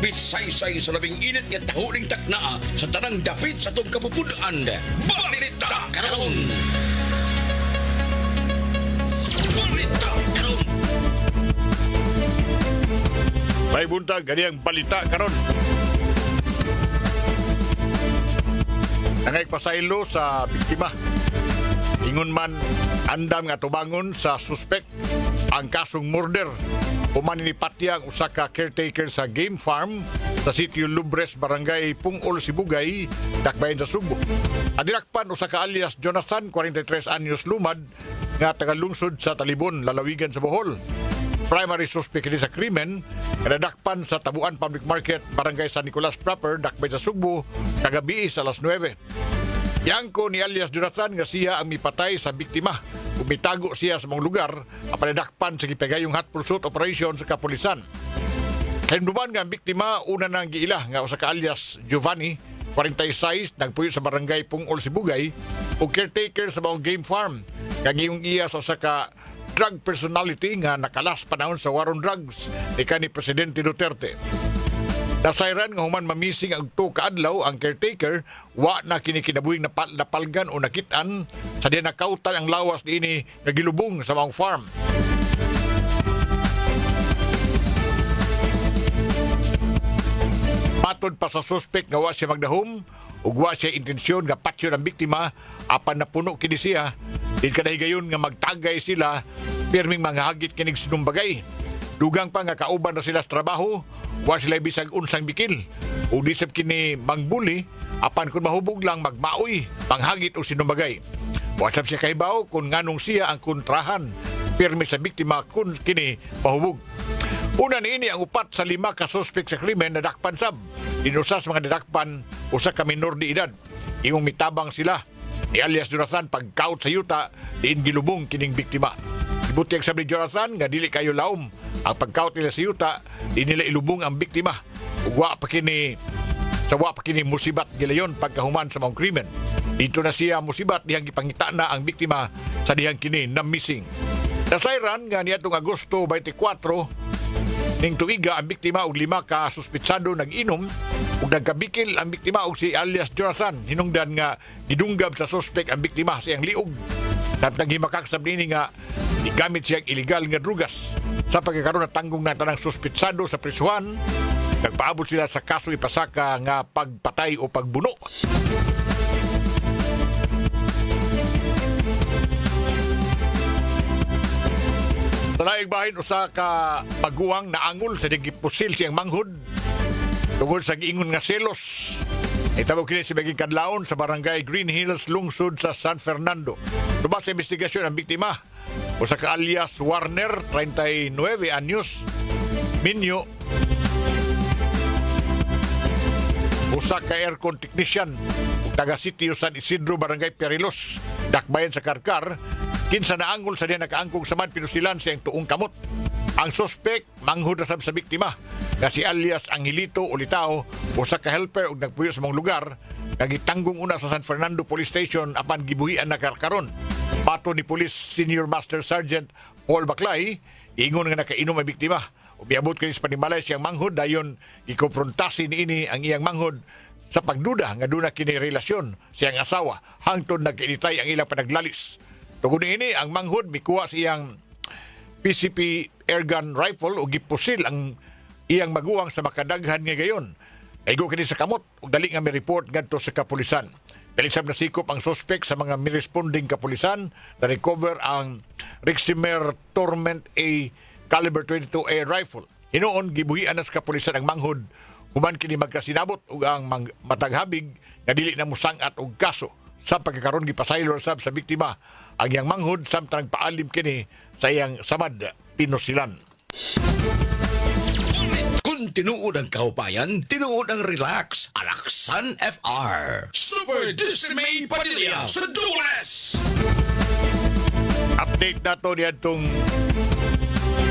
bitsay-say sa labing init nga tahuling takna sa tanang dapit sa tong kapupudaan. Balita karon! Balita karon! May buntag, gani ang balita karon. Nangay pasaylo sa biktima. Ingon man, andam nga tubangon sa suspect ang kasong murder. Umaninipatya ang usa ka caretaker sa game farm sa sitio Lubres, Barangay Pungol, Sibugay, Dakbayan sa Subo. Adilakpan usa ka alias Jonathan, 43 anyos lumad, nga tagalungsod sa Talibon, Lalawigan sa Bohol. Primary suspect kini sa krimen, nadakpan sa Tabuan Public Market, Barangay San Nicolas proper, Dakbayan sa Subo, kagabi sa alas 9. Yangko ni alias Jonathan nga siya ang mipatay sa biktima. Umitago siya sa mga lugar ang panadakpan sa gipagayong hot pursuit operation sa kapulisan. Kahinduman nga ang biktima, una nang giila nga usa ka alias Giovanni, 46, nagpuyo sa Barangay Pungol, Sibugay, o caretaker sa mga game farm. Kagiyong iya sa usa ka drug personality nga nakalas panahon sa war on drugs ni kanhi Presidente Duterte. Nasayran nga human mamising ang 2 kaadlaw ang caretaker, wa na kinikinabuhing napalgan o nakitaan sa di nakautan ang lawas niini nga gilubong sa mga farm. Matod pa sa suspect nga wa siya magdahom ug wa siya intensyon nga patyon ang biktima apan napuno kini siya. Din kadahigayon nga magtagay sila pirming manghagit kinig sinumbagay. Dugang pa nga kauban na sila sa trabaho, wa sila bisag unsang bikil. O disip kini mangbuli, apan kung mahubog lang magmaoy, panghagit o sinumbagay. Wasap siya kahibaw kung nganong siya ang kontrahan, pirmi sa biktima kung kini pahubog. Una niini ang 4 sa 5 ka suspect sa krimen na dakpan sab. Dinusas mga nadakpan usa ka minor de edad. Ingong mitabang sila ni alias Jonathan pagkaut sa yuta, diin gilubong kining biktima. Buti ang sabi ni Jonathan nga dili kayo laom ang pagkaut nila sa yuta, di nila ilubong ang biktima. Wa pa kini musibat gilayon pagkahuman sa mga krimen. Dito na siya musibat dihang gipangita na ang biktima sa dihang kini na missing. Nasayran nga niadtong Agosto 24 ning tuiga ang biktima og 5 ka suspitsado nag-inom ug nagkabikil ang biktima og si alias Jonathan. Hinungdan nga gidunggab sa suspect ang biktima sa iyang liog. Tantang himakak sa nini nga igamit siyang illegal nga drugas. Sa pagkakaroon na tanggong na tanang suspitsado sa prisuhan, nagpaabot sila sa kaso ipasaka nga pagpatay o pagbuno. Talaig bahin usa ka baguang naangol sa digipusil siyang manghod tungod sa giingon nga selos. Itawag kini si Baging Kadlaon sa Barangay Green Hills, lungsod sa San Fernando. Tubas sa investigasyon ang biktima, usa ka alias Warner, 39 anyos, Minyo, usa ka aircon technician, taga Sitio San Isidro, Barangay Perilos, Dakbayan sa Karkar, kinsa naangol sa diya nakaangkong samad pinusilan siyang tuong kamot. Ang suspect, manghud na sa biktima, na si alias Angelito Ulitao, usa ka helper ug nagpuyo sa mga lugar, nagitanggong una sa San Fernando Police Station apan gibuhian na karkaron. Pato ni Police Senior Master Sergeant Paul Baclay, ingon nga nakainom ang biktima. Umiabot kini sa panimalay siyang manghud, dayon ikomprontasi niini ang iyang manghud sa pagduda nga duna kini relasyon siyang asawa hangtod nagkainitay ang ilang panaglalis. Tungod niini ang manghud mikuha siyang PCP airgun rifle o gipusil ang iyang maguwang sa makadaghan nga gayon. Aigo kini sa kamot ug dali nga may report ngadto sa kapulisan. Kalisab na sikop ang suspect sa mga responding kapulisan na recover ang Riximer Torment A caliber 22A rifle. Hinoon gibuhian na sa kapulisan ang manghod human kini magkasinabot ug ang mataghabig nga dili na musangat og kaso. Sa pagkakaroon gipasaylo sab sa biktima ang iyang manghod samtang paalim kini sa iyang samad pinusilan. Kung tinuod ang kahupayan, tinuod ang relax. Alaksan FR. Super Dismay Padilla sa Dulas! Update na to niyadtong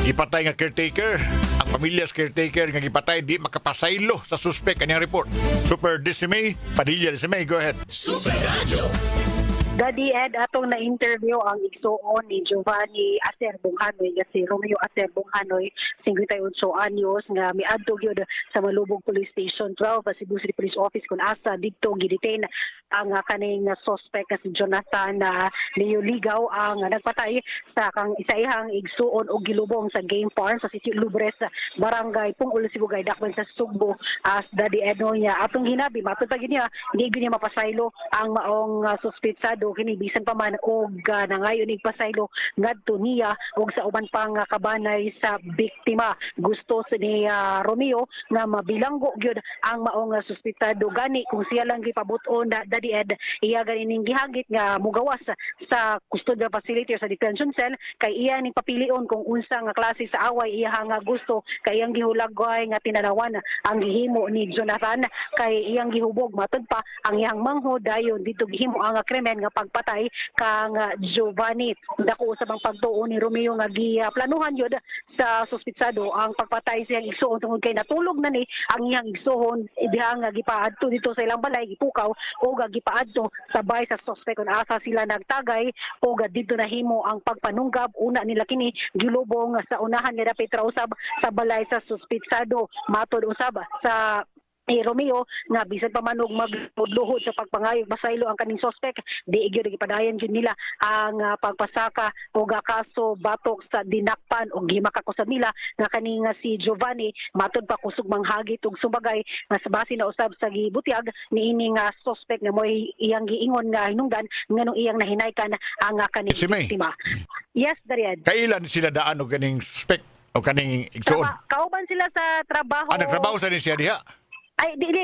ipatay nga caretaker. Ang pamilya sa caretaker nga ipatay di makapasaylo sa suspect. Kanyang report. Super Dismay Padilla. Dismay, go ahead. Super Radio. Daddy Ed, atong na-interview ang igsuon ni Giovanni Acerbong Hanoy, si Romeo Acerbong Hanoy, 58 anyos, nga miadto gyud sa Malubog Police Station 12, sa Cebu City Police Office kung asa dito gidetain ang kaning suspect si Jonathan Leo Ligaw ang nagpatay sa kang isaihang igsuon og gilubong sa game farm sa Sitio Lubres, Barangay Pungol, Sibugay, Dakban sa Sugbo. As Daddy Ed no niya atong hinabi matod pa gid niya hindi gid niya mapasaylo ang maong suspetsado kini bisan pa man og nangayon ig pasaylo ngadto niya og sa uban pang kabanay sa biktima. Gusto ni Romeo nga mabilanggo gyud ang maong suspetsado gani kung siya lang gipabut-on na Daddy Ed iya ganing gihagit nga mugawas sa custodial facility o sa detention cell kay iya ning papilion kung unsa nga klase sa away iya nga gusto kay iyang gihulagway nga tinanawan ang gihimo ni Jonathan kay iyang gihubog matod pa ang iyang manghod dayon dito gihimo ang krimen nga pagpatay kang Giovanni. Dako usab ang pagtuo ni Romeo nga giplanuhan yun sa suspetsado ang pagpatay siyang igsuon tungod kay natulog na ni ang iyang igsuon diha nga gipaadto dito sa ilang balay gipukaw o gipaadto sabay sa suspect kung asa sila nagtagay o dito nahimo ang pagpanunggab una nila kini gilubong sa unahan nga dapit ra usab sa balay sa suspetsado matod usab sa Romeo nga bisan pa man og magluhod sa pagpangayog basaylo ang kaning suspect di gyud gipadayon gyud nila ang pagpasaka og kaso batok sa dinakpan og gimakakosab nila nga kaning si Giovanni matud pa kusog manghagit og sumagay nga sa base na usab sa gibutyag niini nga suspect nga moy iyang giingon nga hinungdan nganong iyang nahinaykan ang kaning biktima. Yes, Dariad. Kailan sila daan og kaning suspect o kaning igsuon? Kauban sila sa trabaho. Nagtrabaho sa siya diha? Ay, dili.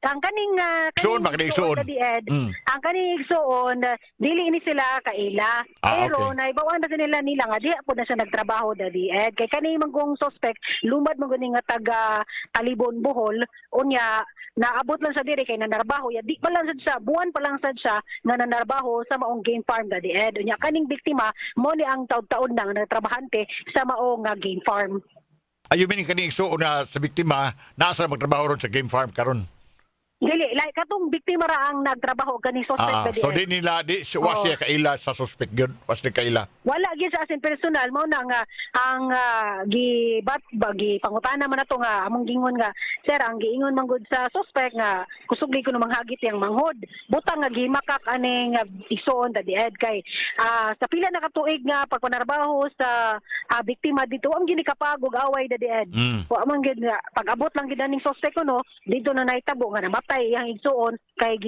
Ang kaning igsuon ba kaning igsuon? Ang kaning igsuon, dili ini sila kaila. Pero okay. naibawan na nila nga di po na siya nagtrabaho Daddy Ed. Kay kaning manggong suspect, lumad man gani nga taga Talibon, Bohol, unya naabot lang sa diri kay nanarbaho ya di pa lang sad siya buwan pa lang sad siya nga nanarbaho sa maong game farm Daddy Ed. Unya kaning biktima mo ni ang taud-taon nang nagtrabahante sa maong game farm. Ayo meaning kaning igsuon na sa biktima nasa magtrabaho ron sa game farm karon. Dili, like katong biktima ra ang nagtrabaho kani suspect Daddy Ed. So di nila was siya kaila sa suspect gyud, was ni kaila. Wala gyud sa asin personal mao na nga ang pangutana man nato nga among gingon nga sir ang giingon man gud sa suspect nga kusog ko no manghagit yang manghod butang nga gimakak aning igsuon Daddy Ed kay sa pila na katuig nga pagpanarbaho sa biktima dito ang ginikapagog away Daddy Ed. O among gid nga pag-abot lang gid aning suspect no dito na naitabo nga namatay iyang igsuon kay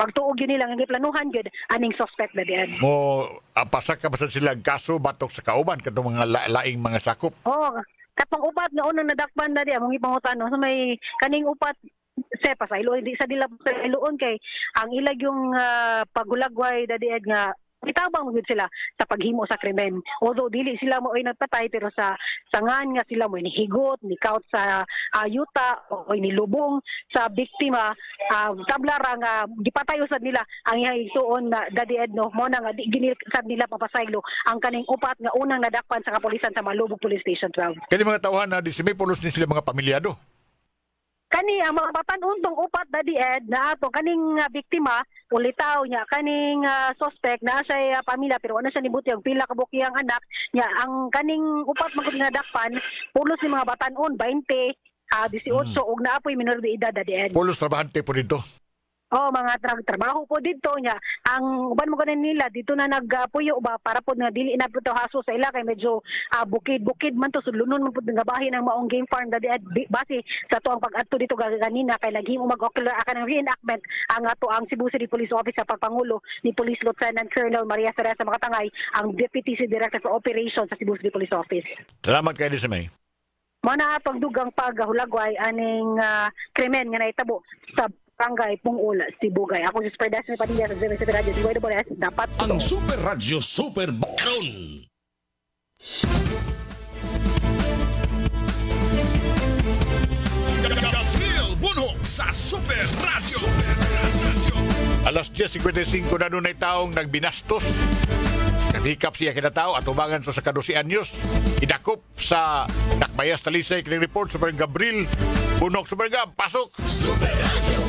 pagtuog yun nila nga giplanuhan gyud aning suspect Daddy Ed. Mo pasaka ba sila kaso batok sa kauban kadtong mga laing mga sakop. Katong upat nga unang nadakpan Daddy among ipangutano so may kaning upat pasaylo di sa dila pasayloon kay ang ilag yung pagulagway Daddy Ed nga itabang mo sila sa paghimo sa krimen. Although dili sila mo ay nagpatay pero sa sangan nga sila mo nihigot, nikaut sa yuta o nilubong sa biktima tablara nga gipatay usad nila ang iyang igsuon na Daddy Ed no mo na nga di ginisad nila papasaylo ang kaning upat nga unang nadakpan sa kapulisan sa Malubog Police Station 12. Kani mga tawhan na disimipulos ni sila mga pamilyado. Kani ang mga batan-on tong upat Daddy Ed na ato kaning biktima ulitaw niya kaning suspect na siya pamilya pero ano siya nibuti ang pila ka bukiyang anak niya ang kaning upat magud nga dakpan pulos ni mga batan-on 20 18 ug naapoy minor de edad Daddy Ed. Pulos trabahante po dito. Mga trabaho po dito niya. Ang uban mo kanin nila dito na nagpuyo ba para po nga dili na puto haso sa ila kay medyo bukid man to sulunon man pud nga bahin ang maong game farm Daddy Ed base sa to ang pag-adto dito ganina kay naghimo mag-ocular akan ang reenactment ang ato ang Cebu City Police Office sa pagpangulo ni Police Lieutenant Colonel Maria Teresa Makatangay ang Deputy City Director for Operations sa Cebu City Police Office. Salamat kay Disimay. Mana pagdugang paghulagway aning krimen nga naitabo sa Barangay Pungol, Sibugay. Ako si Super Dasmi Padilla sa Zeme City Radio. DYWS, dapat ang Super Radio Super Background. Gabriel Bunhok sa Super Radio. Alas 10:55 na nun ay taong nagbinastos. Naghikap siya kinatao at umangan sa 12 anyos. Idakop sa Nakbayas Talisay kining report Super Gabriel Bunhok. Super Gab, pasok! Super Radio.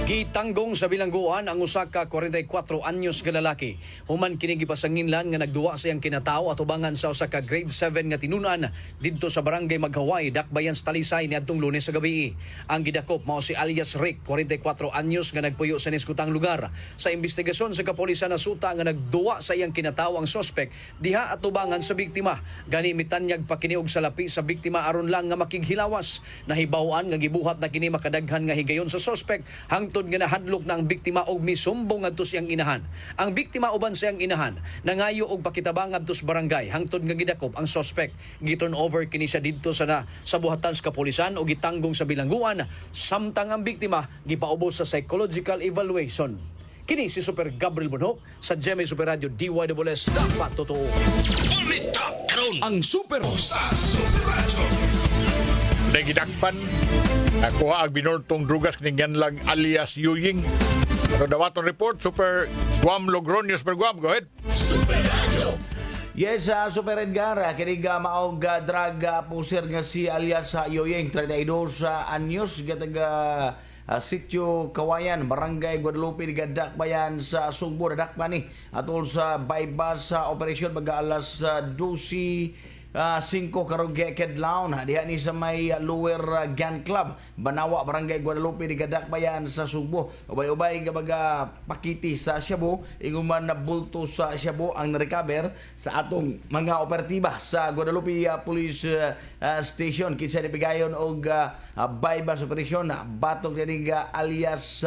Gitanggong sa bilangguan ang usa ka 44 anyos nga lalaki. Human kini gipasanginlan nga nagduwa sa iyang kinatawo at ubangan sa usa ka grade 7 nga tinunan didto sa barangay Maghaway, Dakbayan sa Talisay niadtong Lunes sa gabi. Ang gidakop mao si alias Rick, 44 anyos nga nagpuyo sa niskutang lugar. Sa investigasyon sa kapulisan nasuta nga nagduwa sa iyang kinatawo ang suspect diha at ubangan sa biktima. Gani mitanyag pa kini og salapi sa biktima aron lang nga makighilawas. Nahibaw-an nga gibuhat na kini makadaghan nga higayon sa suspect hangtod nga nahadlok na ang biktima og misumbong ngadto siyang inahan. Ang biktima uban siyang inahan nangayo og pakitabang ngadto sa barangay hangtod nga gidakop ang suspect. Giturn over kini siya didto sa buhatan sa kapulisan o gitanggong sa bilangguan samtang ang biktima gipaubos sa psychological evaluation. Kini si Super Gabriel Bonhoc sa GMA Super Radio DYWS dapat totoo. Balita karon Ang Super sa Super Radio. Nagidakpan, nakuha ang binortong drugas kining lang alias Yuying. Ito dawaton report, Super Guam Logroño. Super Guam, go ahead. Super Radio. Yes, Super Edgar, kinig maog drug pusher nga si alias Yoyeng, 32 anyos, gataga Sitio Kawayan, Barangay Guadalupe, Dakbayan sa Sugbo, Dakpan ni. Atol sa bypass sa operasyon baga alas 12 5 karong kedlaw na diha ni sa may Lower Gun Club, Banawa, Barangay Guadalupe, Dakbayan sa Sugbo. Ubay-ubay gabaga pakiti sa Shabu, inguman na bulto sa Shabu ang na-recover sa atong mga operatiba sa Guadalupe Police Station. Kinsa ni pigayon og bypass operation batok ni alias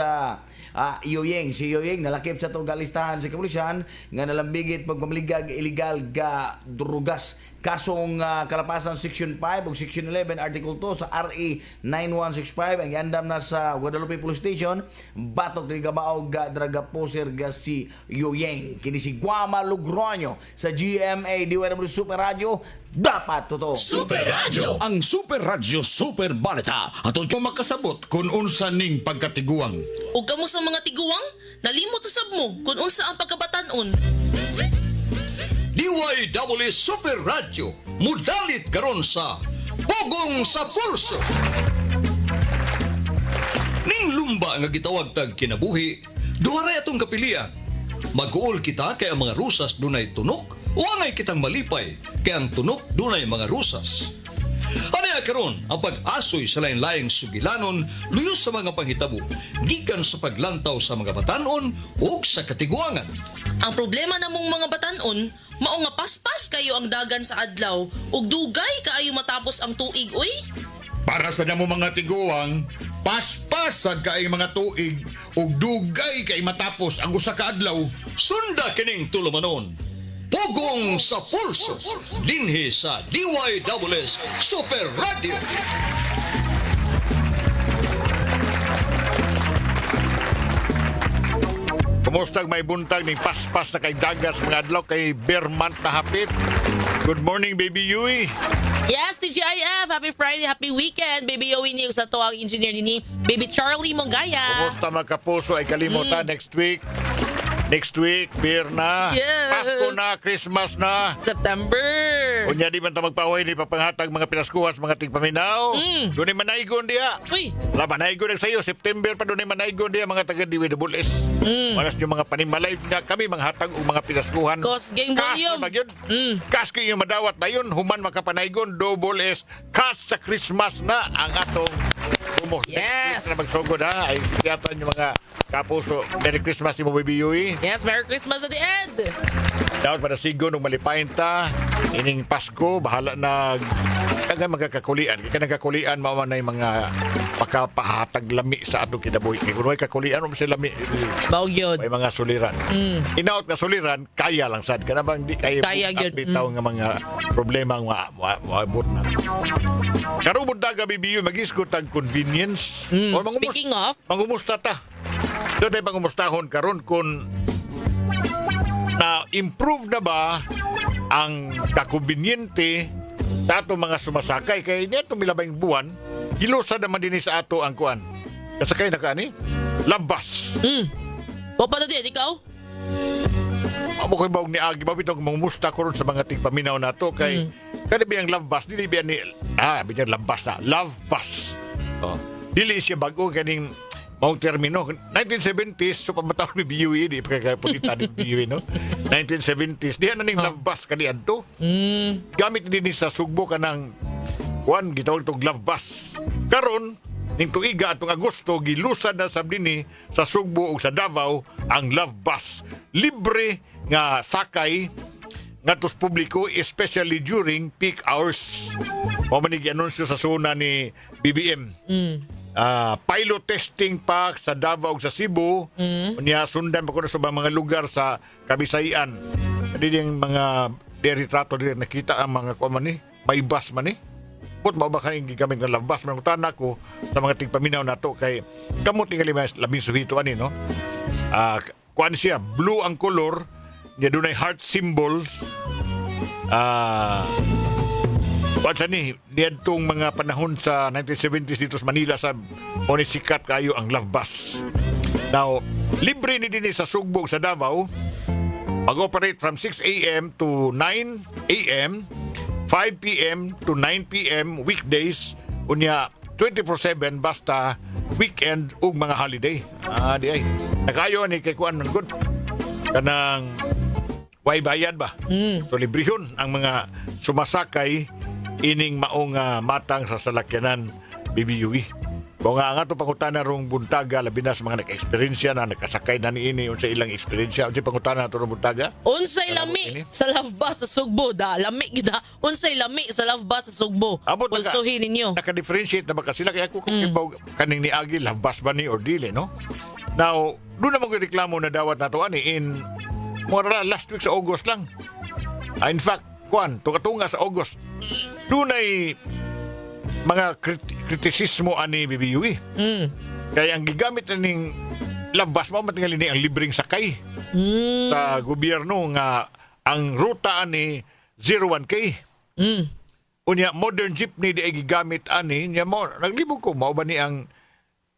Yoyeng. Si Yoyeng nalakip sa itong kalistahan sa kapulisan nga nalambigit pagpamaligag illegal ga drugas. Kasong kalapasan Section 5 ug Section 11 Article 2 sa RA 9165 ang iandam na sa Guadalupe Police Station. Batok ni gabaog draga poser ga si Yoyeng. Kini si Guama Logroño sa GMA DYWS Super Radio dapat totoo. Super Radio. Ang Super Radio Super Balita aton ko makasabot kung unsa ning pagkatiguang. Ug kamo sa mga tiguang, nalimot usab mo kung unsa ang pagkabatan-on. DYWS Super Radio mudalit karon sa Pugong sa Pulso. Ning lumba nga gitawag tag kinabuhi, duha ra atong kapilian. Mag-uol kita kay ang mga rusas dunay tunok o angay kitang malipay kay ang tunok dunay mga rusas. Ano karon ang pag-asoy sa lain-laing sugilanon luyo sa mga panghitabo gikan sa paglantaw sa mga batanon o sa katiguangan. Ang problema namong mga batan-on, mao nga paspas kayo ang dagan sa adlaw ug dugay kaayo matapos ang tuig uy. Para sa namo mga tiguang, paspasan kay mga tuig ug dugay kay matapos ang usa ka adlaw. Sunda kining tulumanon. Pugong sa Pulso. Dinhi sa DYWS Super Radio. Kumusta may buntag ning paspas na kay dagas mga adlaw kay Bermant na hapit. Good morning, baby Yui. Yes, TGIF, happy Friday, happy weekend. Baby Yowie niyo sa to ang engineer ni Baby Charlie Mongaya. Kumusta mga kapuso ay kalimutan next week. Next week, beer na. Yes. Pasko na, Christmas na. September. Unya di man ta magpaway ni papanghatag mga pinaskuhas mga tigpaminaw. Doon ni manaygon diya. Uy, La manaygon ang sayo September pa doon ni manaygon diya mga taga DWS. Manas yung mga panimalay nga kami mga hatag og mga pinaskuhan. Cost game volume. Kas Kas kayo madawat na yun, human makapanaygon double S. Kas sa Christmas na ang atong tumos. Yes. Na magsugod ha. Ay siyatan yung mga kapuso. Merry Christmas si mo, Baby Yui. yes, Merry Christmas at the end. Dapat para sigo nung malipain ta. Ining Pasko, bahala na kaya magkakakulian. Kaya nagkakulian, mao na yung mga pakapahatag lami sa atong kinabuhi. Kaya kung may kakulian, mo sila lami. Baugyod. May mga suliran. Inaot na suliran, kaya lang sad. Kaya bang di kaya Gyud. bitaw nga mga problema nga maabot na. Karubod na ka, Bibiyo, mag-iskot ang convenience. O Speaking of, mangumusta ta. Doon tayo pangumustahon karon kung na-improve na ba ang kakumbinyente sa ato mga sumasakay. Kaya niya itong milabang buwan, hilusa naman din sa ato ang kuan. Kasakay na ka ni? Labas. Papa na din, ikaw? Amo ko'y baog ni Agi, mabitong mangumusta ko ron sa mga tigpaminaw na to. Kay, kada biyang love bus, dili biyan ni, biyang love bus na, love bus. Oh. Dili siya bago kaning Maong termino. 1970s, so pamatawag ni BUE, di pa kaya ni BUE, no? 1970s, diyan na ning love bus kaniad to. Gamit din ni sa Sugbo ka ng gitawag itong love bus. Karon, ning tuiga atong Agosto, gilusad na sa dini sa Sugbo o sa Davao ang love bus. Libre nga sakay ngatos publiko, especially during peak hours. Mamanigi anunsyo sa suna ni BBM. Pilot testing pa sa Davao ug sa Cebu. Unya sundan pa ko na sa mga lugar sa Kabisayan. Dili yung mga deritrato dili nakita ang mga kuan ni, may bus man ni. Put mao ba kaning gigamit nga labas man utana ko sa mga tigpaminaw nato kay kamot tingali labing suhito ani no. Kuan siya blue ang color, niya dunay heart symbols. What's ni? Niadtong mga panahon sa 1970s dito sa Manila sa sikat kayo ang love bus. Now, libre ni din sa Sugbo sa Davao. Mag-operate from 6 a.m. to 9 a.m., 5 p.m. to 9 p.m. weekdays. Unya, 24/7 basta weekend ug mga holiday. Di ay. Nakayo ni kay kuan good. Kanang way bayad ba? So librehon ang mga sumasakay ining maong matang sa salakyanan BBUE. Kung nga ito pangutana rong buntaga, labi na sa mga nag-eksperyensya na nakasakay na niini unsay ilang eksperyensya. Unsay pangutana ito rong buntaga? Unsay lami sa love bus sa Sugbo da. Lami gida. Unsay lami sa love bus sa Sugbo. Pulsuhin ninyo. Naka-differentiate na ba kasi sila? Kaya kung kibaw kaning ni Agi, love bus ba ni or dili, no? Now, doon naman ko reklamo na dawat na ito in mura last week sa August lang. In fact, tunga sa August, dunay mga kritisismo ani BBUE. Kaya ang gigamit na ning labas mo matingali ni ang libreng sakay sa gobyerno nga ang ruta ani 01K. Unya modern jeepney di ay gigamit ani nya mo naglibog ko mao ba ni ang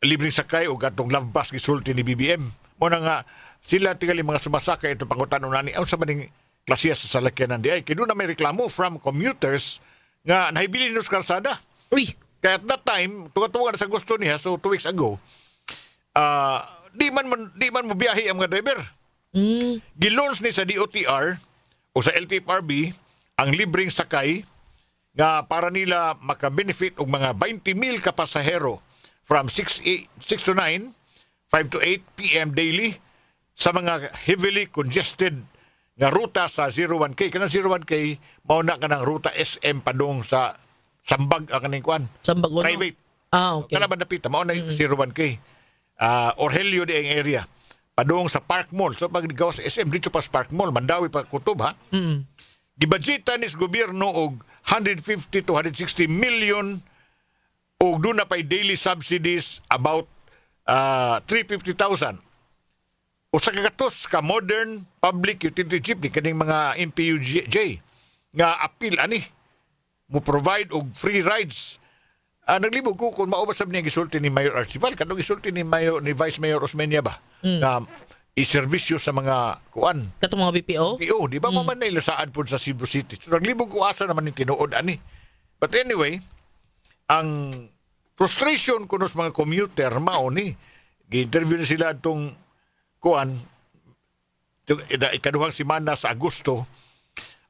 libreng sakay o gatong love bus gisulti ni BBM. Mo na nga sila tingali mga sumasakay ito pangutanon nani ang sa maning klasiya sa salakyanan di ay kido na may reklamo from commuters nga nahibili nos kalsada. Uy, kaya at that time tunga-tunga na sa gusto niya so 2 weeks ago di man mo biyahe ang mga driver. Gilons ni sa DOTR o sa LTFRB ang libreng sakay nga para nila maka-benefit og mga 20,000 ka pasahero from 6 to 9, 5 to 8 p.m. daily sa mga heavily congested nga ruta sa 01K. Kanang 01K, mauna ka ng ruta SM padong sa Sambag, kaning kuan. Sambag uno. Private. Okay. Kana ba napita? Mauna yung 01K. Orhelio di ang area. Padong sa Park Mall. So pag gawas sa SM, dito pa sa Park Mall, Mandawi pa Kutob, ha? Gibudgetan ni sa gobyerno og 150 to 160 million og doon na pa'y daily subsidies about 350,000. O sa kagatos ka modern public utility jeepney kaning mga MPUJ nga appeal ani mo provide og free rides. Naglibog ko kung maubasab niya gisulti ni Mayor Archival kadong gisulti ni Vice Mayor Osmeña ba na iservisyo sa mga kuan Katong mga BPO? PO, di ba man na ilasaan po sa Cebu City. So naglibog ko asa naman ni tinuod ani. But anyway, ang frustration kuno sa mga commuter mao ni gi-interview na sila atong kuan ikaduhang semana sa Agosto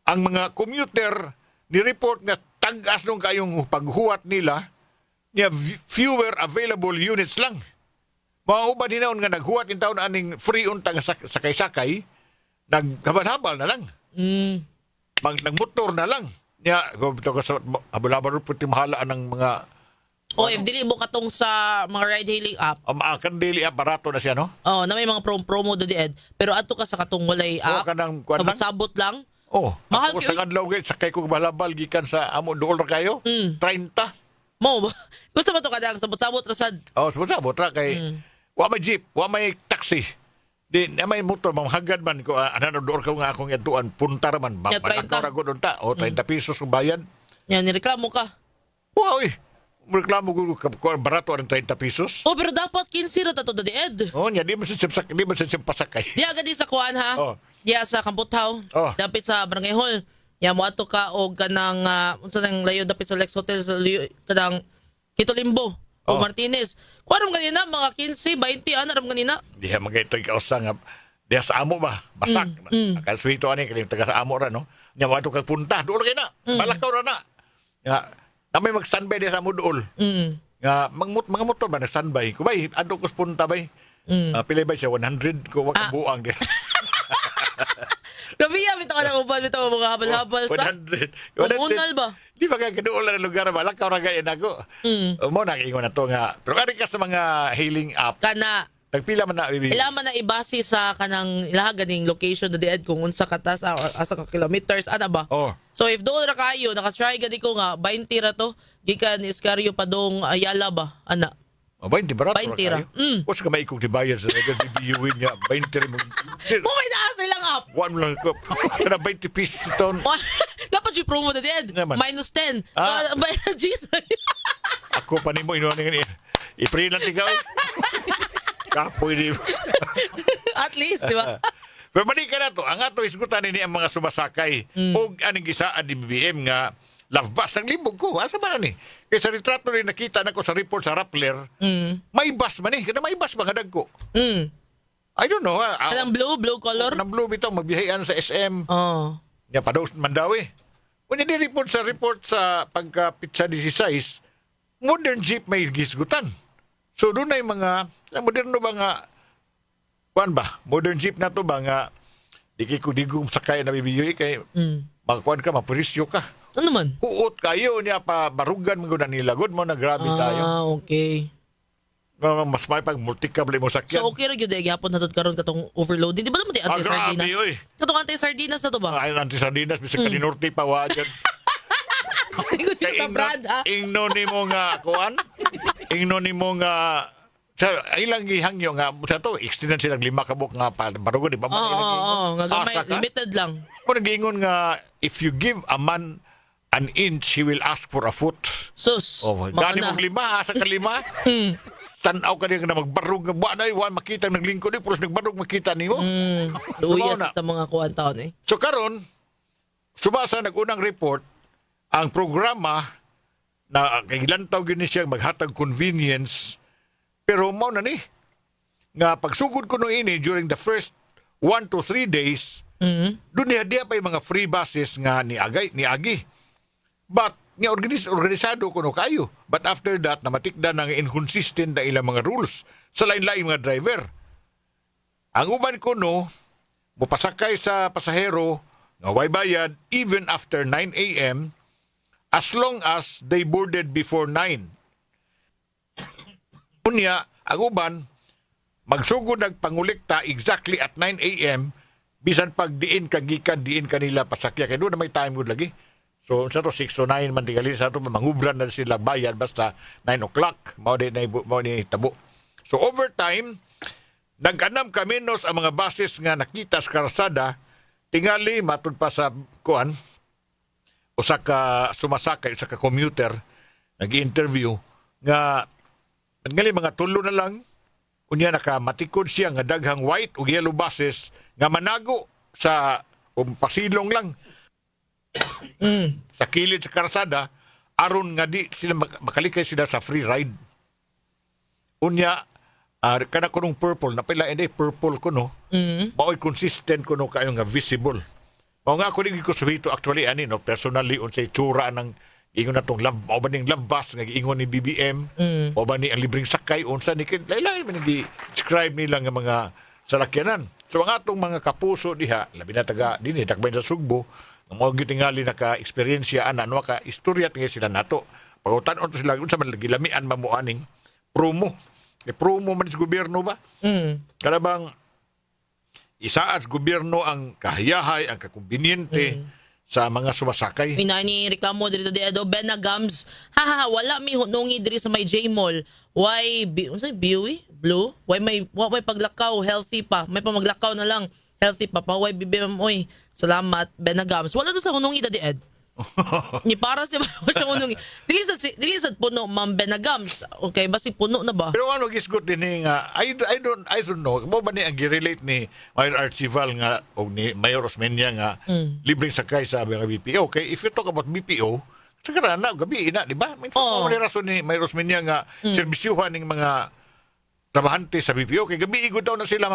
ang mga commuter ni-report nga tag-as nung kayong paghuwat nila niya fewer available units lang. Mga uban hinaon nga naghuwat in taon aning free untang sakay-sakay naghabal-habal na lang. Nagmotor na lang. Niya, habal-habal rin puti mahalaan ng mga O if dili mo katong sa mga ride-hailing app. Kan daily app, barato na siya, no? Oh, na may mga promo do di ed. Pero ato ka sa katong walay app. Kanang kuwan lang? Sabot lang. Mahal Mahal ako sa kadlaw gayud sakay ko balabal gikan sa amo dool ra kayo. 30. Mo, gusto ba to kadang sabot-sabot rasad? Sabot ra kay wa may jeep, wa may taxi. Di na may motor mamahagad man ko ano dool ka nga akong yaduan punta ra man. Ya, 30. Ra gud unta. 30 pesos ang bayad. Yan, nireklamo ka. Wow, reklamo ko barato ang 30 pesos. Oh, pero dapat 15 ra tato do di ed. Nya di man siya pasakay. Di agad di sa kuan ha. Oh. Diya sa Kamputhaw. Dapit sa Barangay Hall. Ya mo ato ka og kanang unsa nang layo dapit sa Lex Hotel sa kanang Kito Limbo. O Oh. Martinez. Kuha ram kanina, mga 15, 20, ano ram kanina? Diha mga ito ikausa nga diha sa amo ba basak akal suito ani kini taga sa amo ra no nya mo ato kag punta duol kay na balakaw ra na nga namay mag standby diha sa amo duol nga mga motor ba na standby ko bay adto ko sa punta bay pila ba siya 100 ko wa ka buang diha Grabe yan, bitaw ka na uban, bitaw mga habal-habal sa... 100 Umunal ba? di ba kay kaduol na lugar ba lakaw ra gay nako mo na ingon na to nga pero ari ka sa mga hailing app Kana, nagpila man na ilaman na ibase sa kanang ilaha ganing location na diad kung unsa ka tas asa ka kilometers ana ba. oh So if doon ra kayo naka-try gani ko nga 20 ra to gikan Iscario Padong Ayala ba ana. oh 20 barato 20 ra. What's ka maikog di bayad sa naging bibiyuin niya 20 mo Mo may naas silang up. one lang ko kana 20 pesos ton Dapat yung promo na diad. Naman. Minus 10. Ah. So Jesus. ako pa nimo inuwan nga i-free lang tigaw kapoy di At least, di ba? pero balik ka na to ang ato isgutan ni ang mga sumasakay ug aning gisaan di BBM nga lavbas ng libog ko asa ba na ni kay sa retrato rin nakita nako sa report sa Rappler may bus man kada may bus ba nga dagko I don't know Kanang blue color. ng blue bitaw magbiyahean sa SM Oh. nya padaw Mandawi unya di report sa pagka-pizza 16 modern jeep may gisgutan so doon ay mga moderno ba nga kuan ba modern jeep na to ba nga di kay kudigong sakay na bibiyoy kay makakuan ka mapurisyo ka Ano naman? huot kayo niya pa barugan mo na nilagod mo na grabe tayo Okay. mas may pag multikable mo sakyan So okay ra gyud ay gyapon natod karon katong overloading. Di ba naman di grabe, anti-sardinas? oy. Katong anti-sardinas na to ba? ay anti-sardinas bisa kaninorte pa wa dyan. Ingon siya sa brand ha. ingno ni mo nga kuan ingno ni mo nga sa ilang gihangyo nga sa to extend sila 5 kabuk nga barugo di ba Oo, nga gamay Asa ka? limited lang. mo nagingon nga if you give a man an inch he will ask for a foot Sus. gani mauna. mo 5 asa ka 5 tanaw ka niya na magbarug nga buwan ay wan makita naglingkod puros nagbarug makita nimo Luya na. sa mga kuan taon eh. so karon sumasa nagunang report ang programa na kailantaw gini siya maghatag convenience pero mao na ni nga pagsugod ko nung ini during the first 1 to 3 days doon niya pa yung mga free buses nga ni Agi but nga organisado kuno kayo but after that namatikdan nga inconsistent na ilang mga rules sa lain-lain mga driver ang uban kuno mupasakay sa pasahero nga way bayad even after 9 a.m. as long as they boarded before 9. Unya, ang uban, magsugod nagpangulikta exactly at 9 a.m. bisan pag diin kagikan, diin kanila pasakya. Kaya doon na may time good lagi. So, sa to 6 to 9 man tigalin, sa to mangubran na sila bayad basta 9 o'clock. Mao ni tabo. So, over time, nag-anam kaminos ang mga buses nga nakita sa karsada, tingali matud pa sa kuan, usa ka sumasakay, usa ka commuter, nag-interview, nga tingali mga tulo na lang, unya nakamatikod siya nga daghang white o yellow buses nga manago sa pasilong lang sa kilid sa karsada aron nga di sila makalikay sila sa free ride. Unya kana kunong purple napila ende purple kuno. Baoy consistent kuno kayo nga visible. Mao nga ako ko subito actually ani no personally unsay tsura ng ingon natong love o ba ning love bus nga giingon ni BBM o ba ni ang libreng sakay unsa ni laylay man describe nila nga mga salakyanan. So ang atong mga kapuso diha labi na taga dinhi takbay sa Sugbo nga mao gitingali naka-eksperyensya ana no ka istorya tingali sila nato. Pagutan-on to sila unsa man gilamian mamuaning promo. Promo man sa gobyerno ba? Kada bang isaad sa gobyerno ang kahayahay, ang kakumbiniente sa mga sumasakay. Minani reklamo dito di ado Benagams. Wala mi hunungi diri sa may J Mall. Why unsay BUE? Blue? Why may paglakaw healthy pa. May pamaglakaw na lang healthy pa. Why BBM oy. Salamat Benagams. Wala to sa hunungi di ed. Ni para siya siya hunungi. Dili sa puno Ma'am Benagams. Okay, basi puno na ba? Pero ano gisgot din nga I don't know. Mo ba ni ang gi-relate ni Mayor Archival nga o ni Mayor Osmeña nga libreng sakay sa mga BPO. Okay, if you talk about BPO, Sa karana, gabi ina, di ba? Oo. May rason ni may Rosmin niya nga serbisyuhan ng mga trabahante sa BPO kay gabi igod daw na sila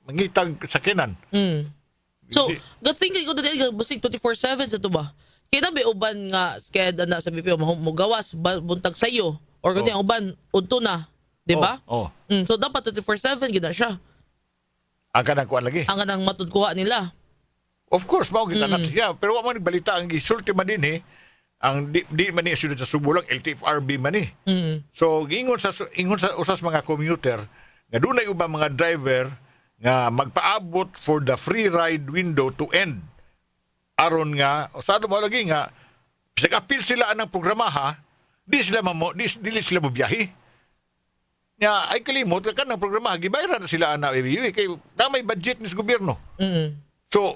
mangitag sakinan. So, good thing ko dili busig 24/7 sa to ba? Kaya na may uban nga sked na sa BPO mo gawas buntag sayo or kundi ang uban udto na, di ba? Oh. So dapat 24/7 gid na siya. Ang kanang kuan lagi. Ang kanang matudkuha nila. Of course, mao kita na siya. Pero wa man balita ang gisulti man din ang di man ni siyudad sa Subo lang LTFRB man ni. So ingon sa usas mga commuter nga dunay ubang mga driver nga magpaabot for the free ride window to end. Aron nga usado mo lagi nga bisag apil sila anang programaha, dili sila mobiyahe. Nya ay kalimot ka ng programa gibayran na sila ana kay may budget ni sa gobyerno. So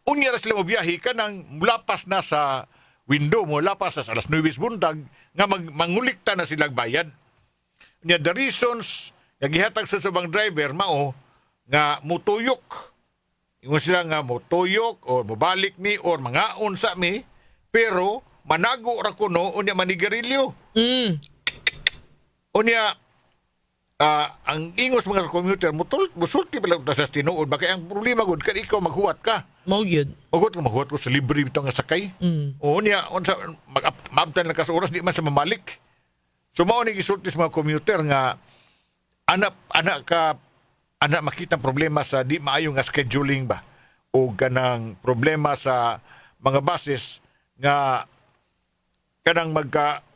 unya na sila mobiyahe kanang mulapas na sa window mo lapas na sa alas 9 buntag nga mangulikta na silang bayad. Nya the reasons nga gihatag sa subang driver mao nga mutuyok. Ingon sila nga mutuyok o mobalik ni or mangaon sa mi pero manago ra kuno unya manigarilyo. Unya ang ingos mga commuter musulti pala ta sa tinuod baka ang problema gud kan ikaw maghuwat ka. Mao gyud. Maghuwat ko sa libre bitaw nga sakay. O niya unsa maabtan lang ka sa oras di man sa mamalik. So mao ni gisulti sa mga commuter nga anak makita problema sa di maayo nga scheduling ba o kanang problema sa mga buses nga kanang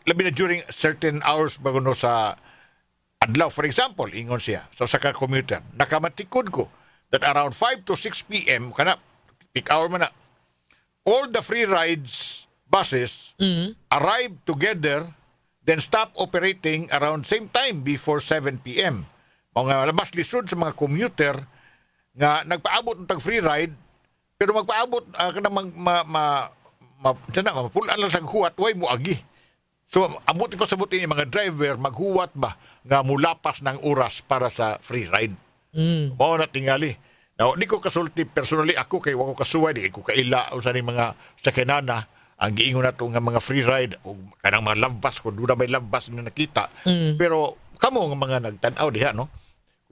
labi na during certain hours bago no sa adlaw. For example, ingon siya sa ka commuter, nakamatikod ko that around 5 to 6 p.m. kana peak hour man na, all the free rides buses arrive together then stop operating around same time before 7 p.m. Mga labas lisod sa mga commuter nga nagpaabot ng tag free ride pero magpaabot kanang mapulaan lang sa huwat way mo agi. So, abuti pa sa buti ni mga driver, maghuwat ba nga mulapas ng oras para sa free ride. Mao na tingali. Now, di ko kasulti personally ako kay wako kasuway, di ko kaila o sa mga sakinana ang giingon nato nga mga free ride o kanang mga love bus, kung doon na may love bus na nakita. Pero, kamo nga mga nagtanaw diha, no?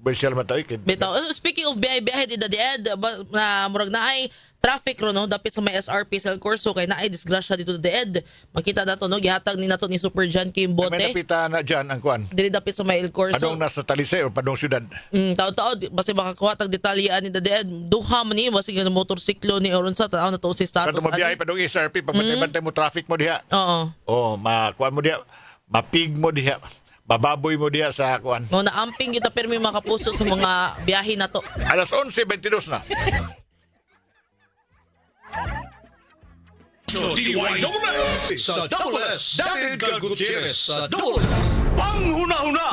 Commercial man tayo. Bitaw. Speaking of biyahe di Ed, na murag na ay traffic ro no dapit sa may SRP Cell Corso kay naay disgrasya dito Ed. Makita nato no gihatag ni nato ni Super John Kimbote. May napita na dyan ang kuan. Dili dapit sa may El Corso. Padong nasa Talisay o padong syudad. Taod-taod basi makakuha tag detalyean ni Ed. Duha man ni basi nga motorsiklo ni oron sa tanaw na to si status. Kadto mabiyahe padong SRP pagpantay mo traffic mo diha. Oo. Oh, makuan mo diha. Mapig mo diha. Bababoy mo diha sa kuan. No naamping kita permi makapuso sa mga biyahe na to. Alas 11:22 na. Sa Double S, David Gutierrez sa Double Panghuna-huna!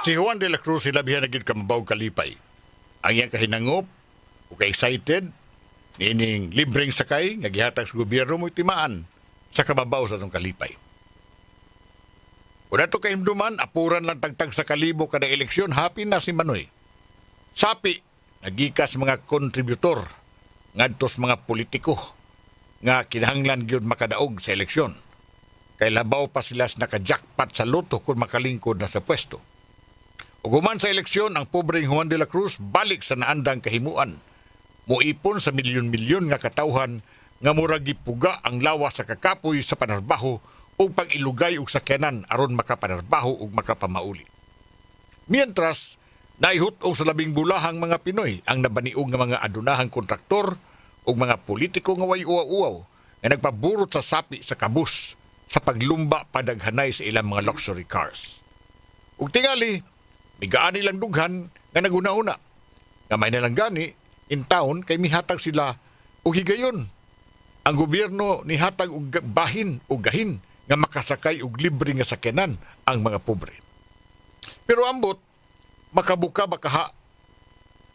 Si Juan de la Cruz sila biya naging kamabaw kalipay. Ang iyang kahinangop o ka-excited nining libreng sakay nga gihatag sa gobyerno mo timaan sa kamabaw sa itong kalipay. Kung nato kaimduman, apuran lang tagtag sa kalibo kada eleksyon, happy na si Manoy. Sapi, nagikas mga kontributor, ngadtos mga politiko, nga kinahanglan gyud makadaog sa eleksyon. Kay labaw pa sila naka-jackpot sa loto kung makalingkod na sa pwesto. Uguman sa eleksyon, ang pobreng Juan de la Cruz balik sa naandang kahimuan. Muipon sa milyon-milyon nga katawhan nga murag gipuga ang lawas sa kakapoy sa panarbaho o pag-ilugay og sakyanan aron makapanarbaho ug makapamauli. Mientras, naihutong sa labing bulahang mga Pinoy ang nabaniog nga mga adunahang kontraktor ug mga politiko nga way uaw-uaw nga nagpaburot sa sapi sa kabus sa paglumba padaghanay sa ilang mga luxury cars. Ug tingali, migaan nilang dughan nga naguna-una. Nga may nalang gani, in town kay mihatag sila og higayon. Ang gobyerno nihatag og bahin o gahin nga makasakay og libre nga sakyanan ang mga pobre. Pero ambot, makabuka bakaha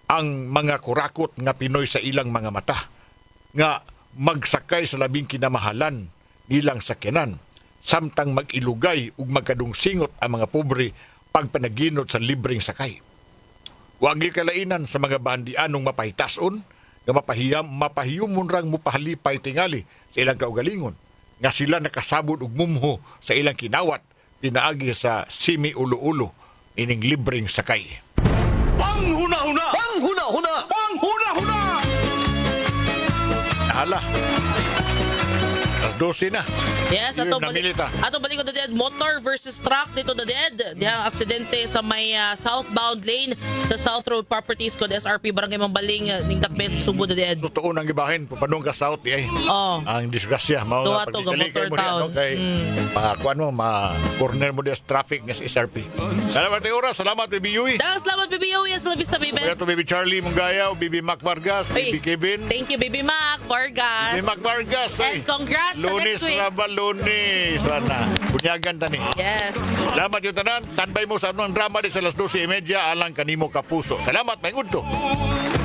ang mga kurakot nga Pinoy sa ilang mga mata nga magsakay sa labing kinamahalan nilang sakyanan samtang mag-ilugay ug magkadungsingot ang mga pobre pagpanaginot sa libreng sakay. Wagi kalainan sa mga bandianong mapahitason nga mapahiyumon rang mupahalipay tingali sa ilang kaugalingon nga sila nakasabot og mumho sa ilang kinawat pinaagi sa simi ulo-ulo ining libreng sakay. Panghuna-huna! Panghuna-huna! Panghuna-huna! Nahala. Alas 12 na. Yes, Yun, ato namilita. balik ko na motor versus truck dito na dihang aksidente sa may southbound lane sa South Road Properties kod SRP Barangay Mambaling ning Dakbe sa Subo na Totoo nang gibahin papanong ka south ay. Oh. Ang disgrasya mao Tuwa nga to, ga pagdikali motor town. kay kuan mo corner mo des traffic nga sa SRP. Salamat kay oras, salamat Bibi Yui. Salamat BBO, yes, love sa Bibi. Kaya to Bibi Charlie Mungayaw, Bibi Mac Vargas, Ay, Bibi Kevin. Thank you, Bibi Mac, Vargas. Bibi Mac Vargas. And congrats sa Lunes next week. na ba? Lunes. Sana. Bunyagan tani. Yes. Salamat yung tanan. Standby mo sa anong drama di sa alas 12:30 alang kanimo kapuso. Salamat, may udto.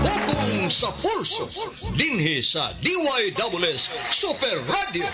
Bukong sa pulso, dinhi sa DYWS Super Radio.